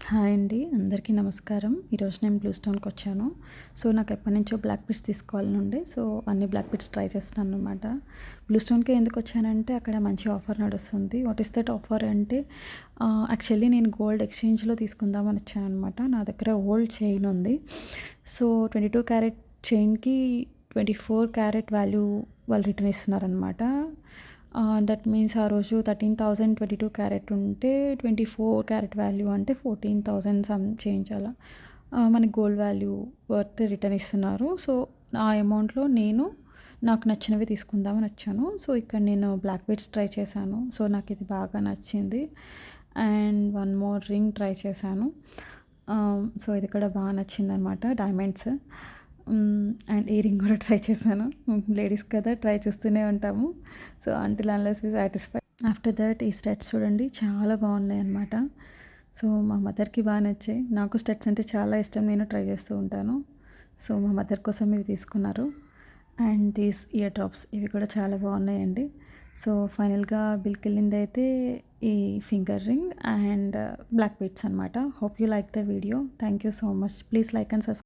Hi అండి, అందరికీ నమస్కారం. ఈరోజు నేను బ్లూ స్టోన్కి వచ్చాను. సో నాకు ఎప్పటి నుంచో బ్లాక్ బిట్స్ తీసుకోవాలని ఉండే, సో అన్ని బ్లాక్ బిట్స్ ట్రై చేస్తున్నాను అనమాట. బ్లూ స్టోన్కి ఎందుకు వచ్చానంటే అక్కడ మంచి ఆఫర్ నడుస్తుంది. వాట్ ఈస్ దట్ ఆఫర్ అంటే యాక్చువల్లీ నేను గోల్డ్ ఎక్స్చేంజ్లో తీసుకుందామని వచ్చాను అనమాట. నా దగ్గర ఓల్డ్ చైన్ ఉంది. సో 22 క్యారెట్ చైన్కి 24 క్యారెట్ వాల్యూ వాళ్ళు రిటర్న్ ఇస్తున్నారనమాట. దట్ మీన్స్ ఆ రోజు 13,022 క్యారెట్ ఉంటే 24 క్యారెట్ వాల్యూ అంటే 14,000 సమ్ చేంజ్ అలా మనకి గోల్డ్ వాల్యూ వర్త్ రిటర్న్ ఇస్తున్నారు. సో ఆ అమౌంట్లో నాకు నచ్చినవి తీసుకుందామని వచ్చాను. సో ఇక్కడ నేను బ్లాక్ బీడ్స్ ట్రై చేశాను. సో నాకు ఇది బాగా నచ్చింది. And one more ring try చేశాను. సో ఇది కూడా బాగా నచ్చింది అనమాట, డైమండ్స్. అండ్ ఇయర్ రింగ్ కూడా ట్రై చేశాను. లేడీస్ కదా, ట్రై చేస్తూనే ఉంటాము. So until unless we satisfy. After that ఈ స్టెట్స్ చూడండి, చాలా బాగున్నాయి అనమాట. సో మా మదర్కి బాగా నచ్చాయి. నాకు స్టెట్స్ అంటే చాలా ఇష్టం, నేను ట్రై చేస్తూ ఉంటాను. సో మా మదర్ కోసం ఇవి తీసుకున్నారు. అండ్ దీస్ ఇయర్ డ్రాప్స్, ఇవి కూడా చాలా బాగున్నాయండి. సో ఫైనల్గా బిల్కి వెళ్ళింది అయితే ఈ finger ring and black beads అనమాట. Hope you like the video. Thank you so much. Please like and subscribe.